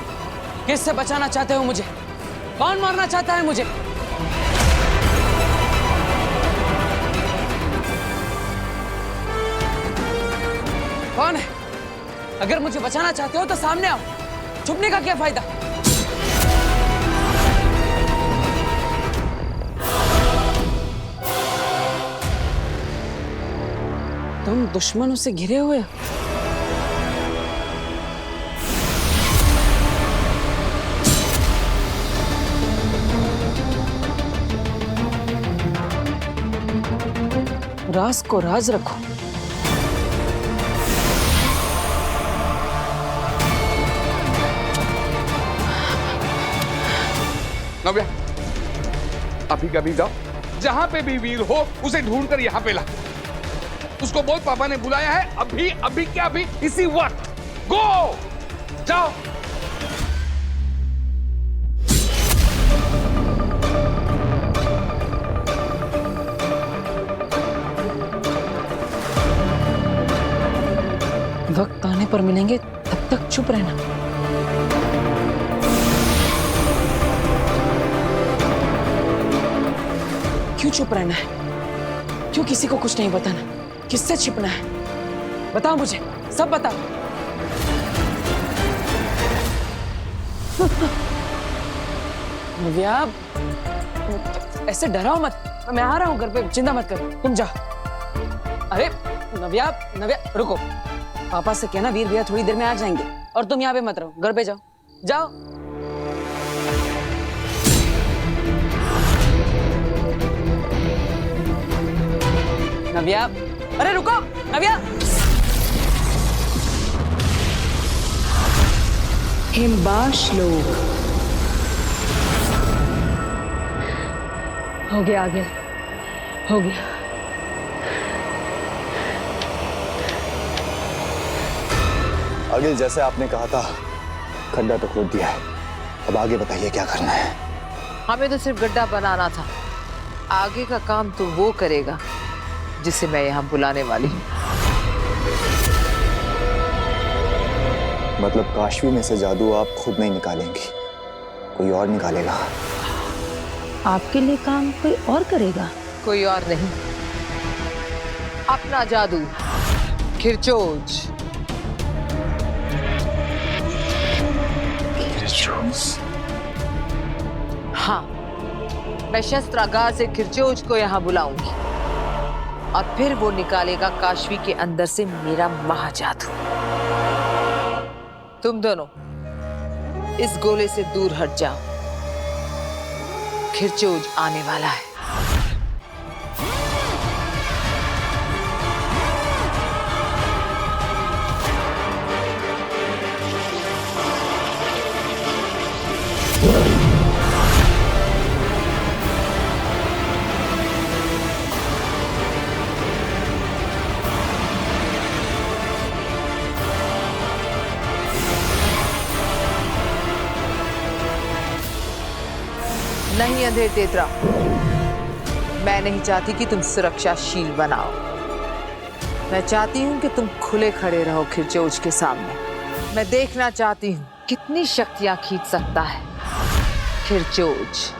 किससे बचाना चाहते हो मुझे? कौन मारना चाहता है मुझे? कौन है? अगर मुझे बचाना चाहते हो तो सामने आओ। छुपने का क्या फायदा? तुम दुश्मनों से घिरे हुए हो। राज को राज रखो। नव्या, अभी कभी जाओ, जहां पे भी वीर हो उसे ढूंढ कर यहाँ पे ला। उसको बोल पापा ने बुलाया है, अभी अभी क्या अभी इसी वक्त। गो, जाओ। वक्त आने पर मिलेंगे, तब तक चुप रहना। क्यों चुप रहना है? क्यों किसी को कुछ नहीं बताना? किससे छिपना है? बताओ मुझे, सब बताओ। नव्या, ऐसे डराओ मत। मैं आ रहा हूँ घर पे, चिंता मत करो, तुम जाओ। अरे नव्या, नव्या रुको। पापा से कहना वीर भैया थोड़ी देर में आ जाएंगे और तुम यहाँ पे मत रहो, घर पे जाओ। जाओ। नव्या, अरे रुको नव्या। हिमबाश लोग। हो गया, आ गया, हो गया। अगिल, जैसे आपने कहा था, खड्डा तो खोद दिया है। अब आगे बताइए क्या करना है? हमें तो सिर्फ गड्ढा बनाना था। आगे का काम तो वो करेगा जिसे मैं यहाँ बुलाने वाली हूँ। मतलब काशवी में से जादू आप खुद नहीं निकालेंगी, कोई और निकालेगा? आपके लिए काम कोई और करेगा? कोई और नहीं, अपना जादू खिरचोज। हाँ, मैं शस्त्रागार से खिरचोज को यहाँ बुलाऊंगी और फिर वो निकालेगा काशवी के अंदर से मेरा महाजादू। तुम दोनों इस गोले से दूर हट जाओ, खिरचोज आने वाला है। नहीं अंधेर तेतरा, मैं नहीं चाहती कि तुम सुरक्षाशील बनाओ। मैं चाहती हूं कि तुम खुले खड़े रहो खिरचोज के सामने। मैं देखना चाहती हूं कितनी शक्तियां खींच सकता है खिरचोज।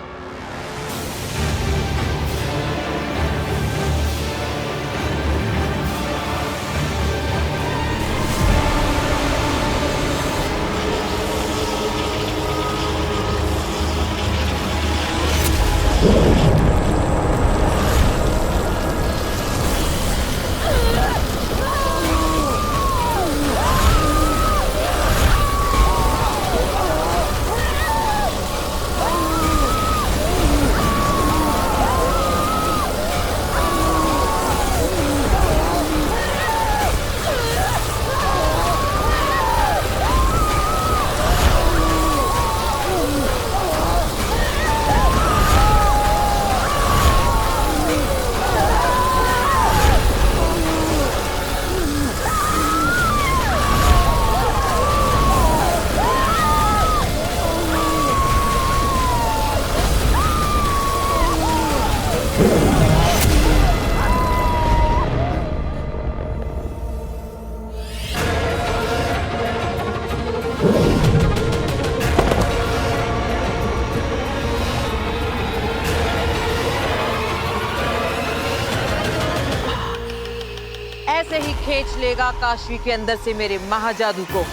ऐसे ही खींच लेगा काशवी के अंदर से मेरे महाजादू को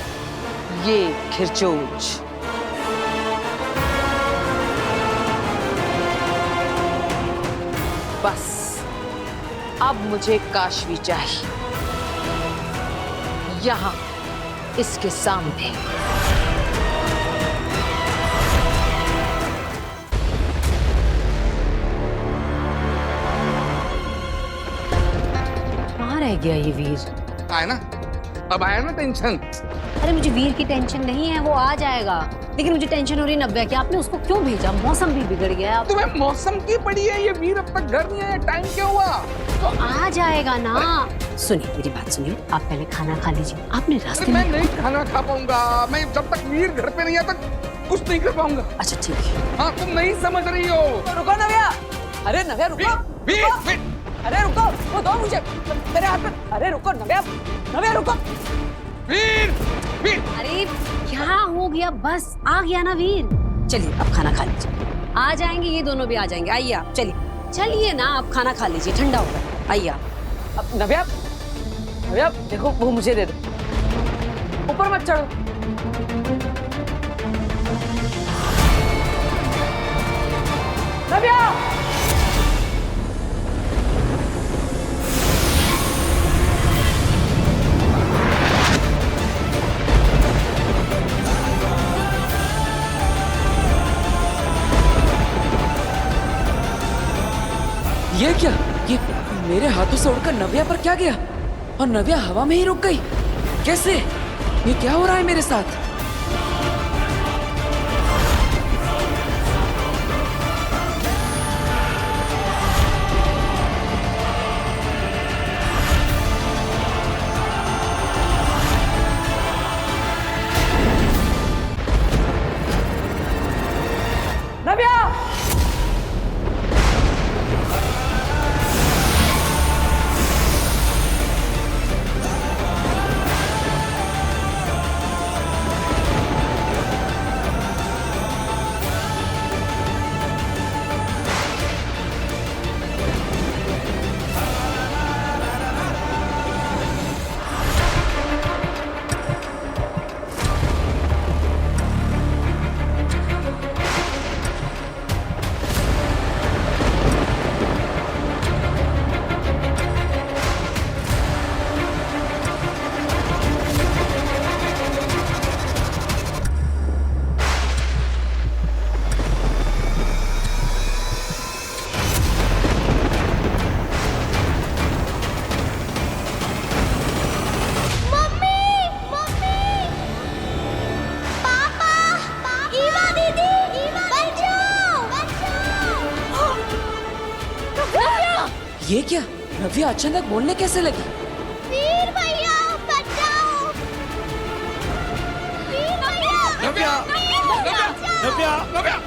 ये खिरचोज। बस अब मुझे काशवी चाहिए, यहां इसके सामने। कहाँ रह गया ये वीर? आया ना, अब आया ना टेंशन। अरे मुझे वीर की टेंशन नहीं है, वो आ जाएगा। लेकिन मुझे टेंशन हो रही नव्या कि आपने उसको क्यों भेजा? मौसम भी बिगड़ गया। तुम्हें मौसम की पड़ी है, ये वीर अब तक घर नहीं आया, टाइम क्या हुआ? तो आ जाएगा ना। सुनिए मेरी बात सुनिए, आप पहले खाना खा लीजिए। आपने रास्ते मैं में नहीं खाना खा पाऊंगा, मैं जब तक वीर घर पे नहीं आता कुछ नहीं कर पाऊंगा। अच्छा ठीक है। हाँ तुम नहीं समझ रही हो। रुको नव्या, अरे नव्या रुको। वीर, वीर। अरे रुको, वो दो मुझे मेरे हाथ में। अरे रुको नव्या, नव्या रुको। वीर, वीर। अरे क्या हो गया? बस आ गया ना वीर। चलिए अब खाना खा लीजिए, आ जाएंगे ये दोनों भी आ जाएंगे। आइए आप, चलिए चलिए ना, आप खाना खा लीजिए, ठंडा होगा। आइए आप। अब नव्या, नव्या देखो वो मुझे दे दो, ऊपर मत चढ़ो। नव्या, ये क्या? ये मेरे हाथों से उड़कर नव्या पर क्या गया? और नव्या हवा में ही रुक गई? कैसे? ये क्या हो रहा है मेरे साथ? नव्या! ये क्या? नव्या अचानक बोलने कैसे लगी? वीर भैया बचाओ! वीर भैया! नव्या! नव्या! नव्या! नव्या! नव्या!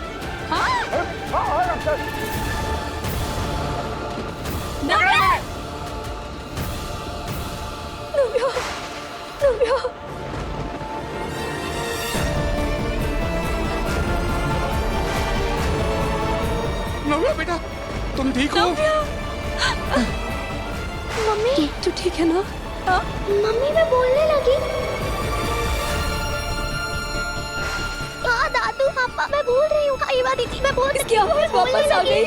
बेटा, तुम ठीक हो? मम्मी तू ठीक है ना? मम्मी मैं बोलने लगी। हाँ दादू पापा मैं बोल रही हूँ। कई बार दीदी मैं बोल रही हूँ। इसकी आवाज वापस आ गई।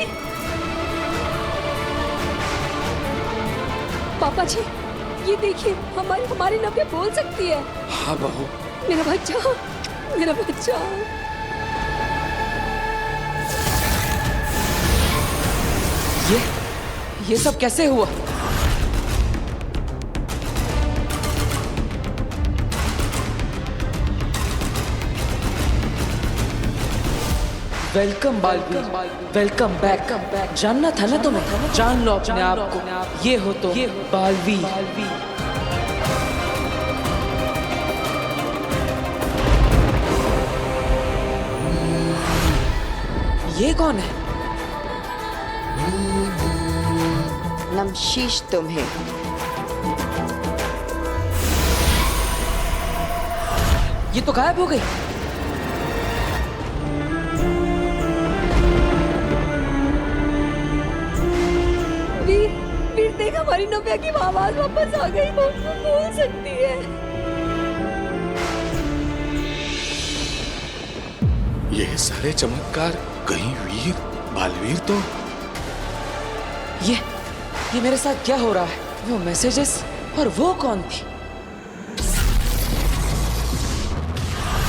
पापा जी ये देखिए, हमारी नव्या बोल सकती है। हाँ बहू। मेरा बच्चा, मेरा बच्चा। ये सब कैसे हुआ? Welcome Baalveer, welcome back. जानना था ना तुम्हें, जान लो अपने आप को। ये हो तो बालवीर। ये कौन है? नमशीश तुम्हें। ये तो गायब हो गई। वीर देख, हमारी नव्या की आवाज वापस आ गई। वो बोल सकती है। ये सारे चमत्कार कहीं वीर, बालवीर तो। ये मेरे साथ क्या हो रहा है? वो मैसेजेस और वो कौन थी?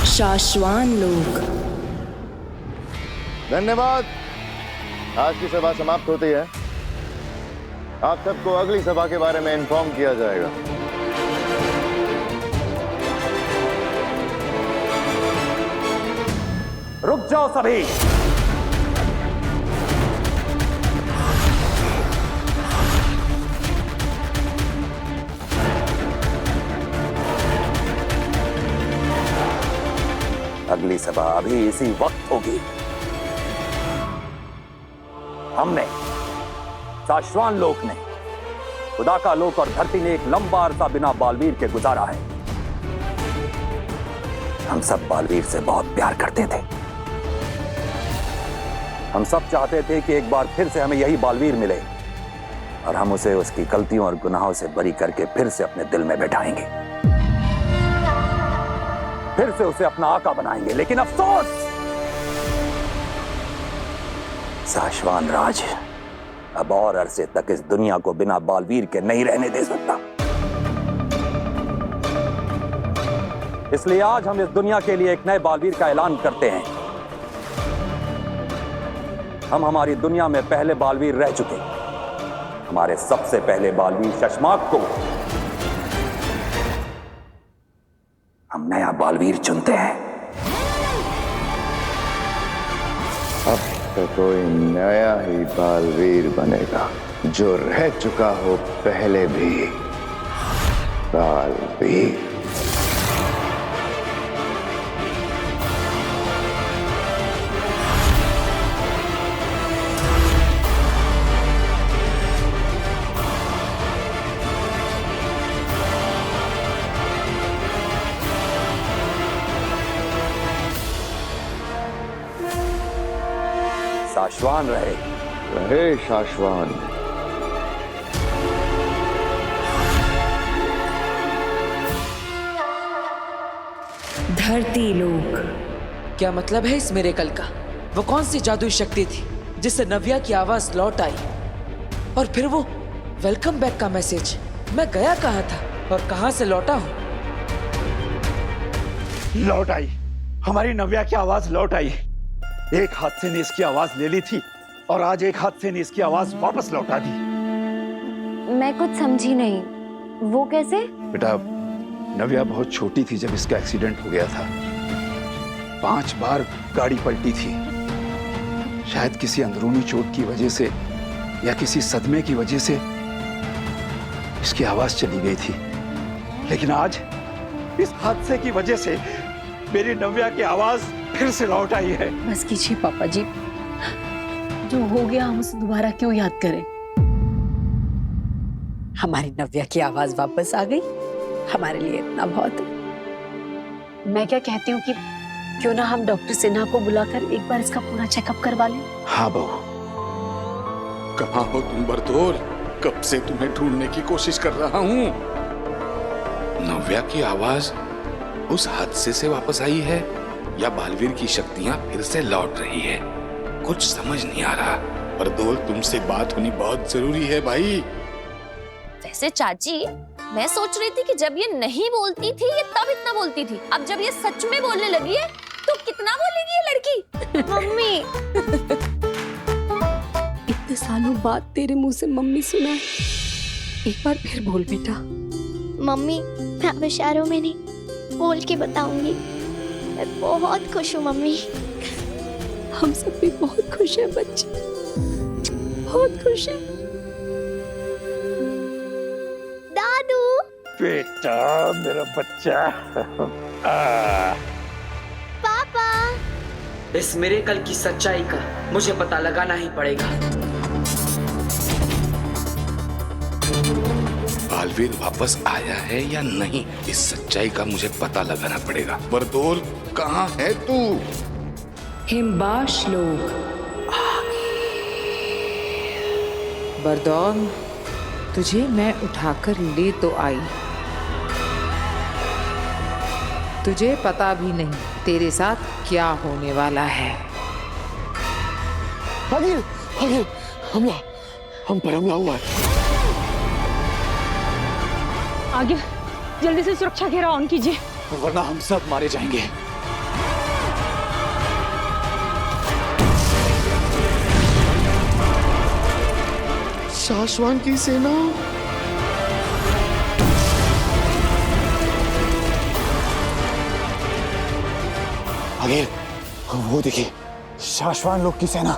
शाश्वान लोग। धन्यवाद। आज की सभा समाप्त होती है। आप सबको अगली सभा के बारे में इन्फॉर्म किया जाएगा। रुक जाओ सभी। अगली सभा अभी इसी वक्त होगी। हमने, शाश्वान लोक ने, खुदा का लोक और धरती ने एक लंबा अरसा बिना बालवीर के गुजारा है। हम सब बालवीर से बहुत प्यार करते थे। हम सब चाहते थे कि एक बार फिर से हमें यही बालवीर मिले और हम उसे उसकी गलतियों और गुनाहों से बरी करके फिर से अपने दिल में बैठाएंगे, फिर से उसे अपना आका बनाएंगे। लेकिन अफसोस, शाश्वान राज अब और अरसे तक इस दुनिया को बिना बालवीर के नहीं रहने दे सकता। इसलिए आज हम इस दुनिया के लिए एक नए बालवीर का ऐलान करते हैं। हम हमारी दुनिया में पहले बालवीर रह चुके, हमारे सबसे पहले बालवीर शशमाक को हम नया बालवीर चुनते हैं। अब तो कोई नया ही बालवीर बनेगा जो रह चुका हो पहले भी बालवीर। शाश्वान रहे, रहे शाश्वान। धरती लोक। क्या मतलब है इस मिरेकल का? वो कौन सी जादुई शक्ति थी जिससे नव्या की आवाज लौट आई? और फिर वो वेलकम बैक का मैसेज। मैं गया कहाँ था और कहाँ से लौटा हूँ? लौट आई, हमारी नव्या की आवाज लौट आई। एक हादसे ने इसकी आवाज ले ली थी और आज एक हादसे ने इसकी आवाज वापस लौटा दी। मैं कुछ समझी नहीं। वो कैसे? बेटा, नव्या बहुत छोटी थी जब इसका एक्सीडेंट हो गया था। 5 बार गाड़ी पलटी थी। शायद किसी अंदरूनी चोट की वजह से या किसी सदमे की वजह से इसकी आवाज चली गई थी। लेकिन आज इस हादसे की वजह से मेरी नव्या की आवाज फिर से लौट आई है। बस कीजिए पापा जी, जो हो गया हम उसे दोबारा क्यों याद करें? हमारी नव्या की आवाज वापस आ गई, हमारे लिए इतना बहुत है। मैं क्या कहती हूँ कि क्यों ना हम डॉक्टर सिन्हा को बुलाकर एक बार इसका पूरा चेकअप करवा लें। हाँ बहू, कहाँ हो तुम बरदोल? कब से तुम्हें ढूंढने की कोशिश कर रहा हूँ। नव्या की आवाज उस हादसे से वापस आई है या बालवीर की शक्तियां फिर से लौट रही है? कुछ समझ नहीं आ रहा। बरदोल, तुमसे बात होनी बहुत जरूरी है भाई। वैसे चाची, मैं सोच रही थी कि जब ये नहीं बोलती थी ये तब इतना बोलती थी, अब जब ये सच में बोलने लगी है तो कितना बोलेगी ये लड़की। मम्मी, इतने सालों बाद तेरे मुंह से मम्मी सुना है, एक बार फिर बोल बेटा। मम्मी, मैं अब इशारों में नहीं बोल के बताऊंगी। मैं बहुत खुश हूँ मम्मी। हम सब भी बहुत खुश हैं बच्चे, बहुत खुश हैं। दादू, बेटा, मेरा बच्चा। पापा, इस मिरेकल की सच्चाई का मुझे पता लगाना ही पड़ेगा। बालवीर वापस आया है या नहीं, इस सच्चाई का मुझे पता लगाना पड़ेगा। बरदोल, कहाँ है तू? हिमबाश लोग। बरदौल, तुझे मैं उठाकर ले तो आई, तुझे पता भी नहीं तेरे साथ क्या होने वाला है। आगिल, आगिल, हमला, हम पर हमला हुआ है। आगे जल्दी से सुरक्षा घेरा ऑन कीजिए, वरना हम सब मारे जाएंगे। शाश्वान की सेना। आगे वो देखिए, शाश्वान लोग की सेना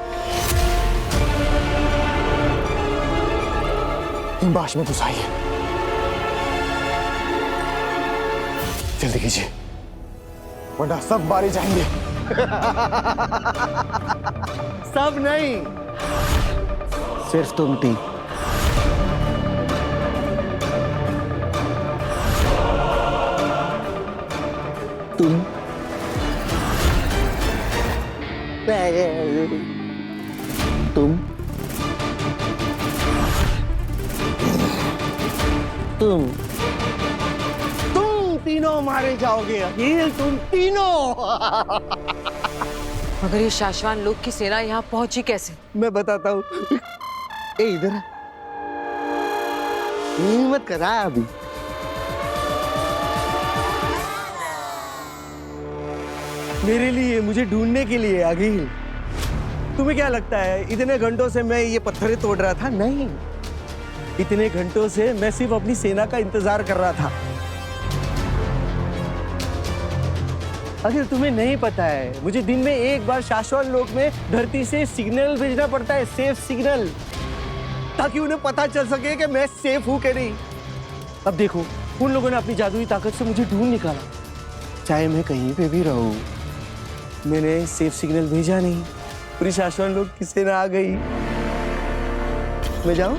हिमबाश में घुस आई है। जल्दी कीजिए, वरना सब मारे जाएंगे। सब नहीं, सिर्फ तुम तीन। तुम तुम तुम तीनों मारे जाओगे अखिल, तुम तीनों। मगर ये शाश्वान लोग की सेना यहाँ पहुंची कैसे? मैं बताता हूँ। ए इधर हिम्मत करा अभी। मेरे लिए, मुझे ढूंढने के लिए अखिल। तुम्हें क्या लगता है इतने घंटों से मैं ये पत्थरें तोड़ रहा था? नहीं, इतने घंटों से मैं सिर्फ अपनी सेना का इंतजार कर रहा था। अगर तुम्हें नहीं पता है, मुझे दिन में एक बार शाश्वत लोक में धरती से सिग्नल भेजना पड़ता है, सेफ सिग्नल, ताकि उन्हें पता चल सके कि मैं सेफ हूं कि नहीं। अब देखो, उन लोगों ने अपनी जादुई ताकत से मुझे ढूंढ निकाला। चाहे मैं कहीं पे भी रहूं, मैंने सेफ सिग्नल भेजा नहीं, पूरी शाश्वत लोक की सेना आ गई। मैं जाऊं?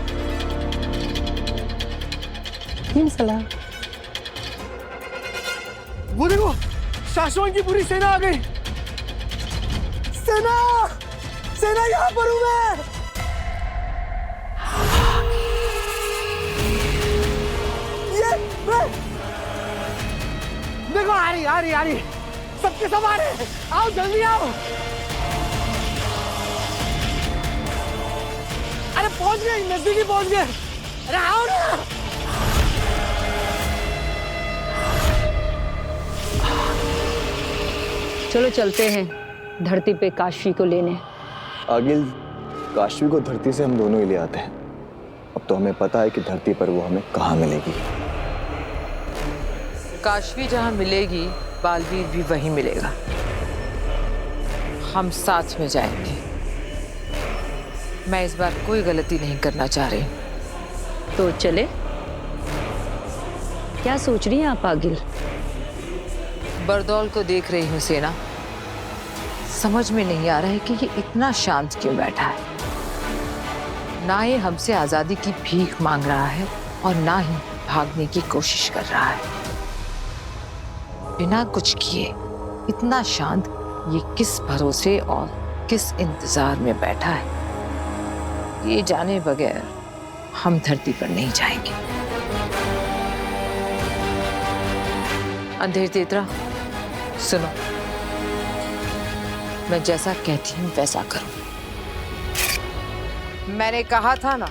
सलाम। वो देखो, शाश्वत की पूरी सेना आ गई। सेना, सेना यहाँ पर हूं मैं। ये मैं देखो, आ रही सबके सब आ रहे हैं। आओ जल्दी आओ। अरे पहुंच गए, नजदीक ही पहुंच गए। अरे आओ ना। चलो चलते हैं धरती पे काशी को लेने। आगिल, काशी को धरती से हम दोनों ही ले आते हैं। अब तो हमें पता है कि धरती पर वो हमें कहाँ मिलेगी। काशवी जहाँ मिलेगी, बालवीर भी वहीं मिलेगा। हम साथ में जाएंगे। मैं इस बार कोई गलती नहीं करना चाह रही। तो चले? क्या सोच रही हैं आप आगिल? बरदौल को देख रही हूँ सेना, समझ में नहीं आ रहा है कि ये इतना शांत क्यों बैठा है। ना ये हमसे आजादी की भीख मांग रहा है और ना ही भागने की कोशिश कर रहा है। बिना कुछ किए इतना शांत ये किस भरोसे और किस इंतजार में बैठा है, ये जाने बगैर हम धरती पर नहीं जाएंगे। अंधेर तेतरा, सुनो, मैं जैसा कहती हूँ वैसा करो। मैंने कहा था ना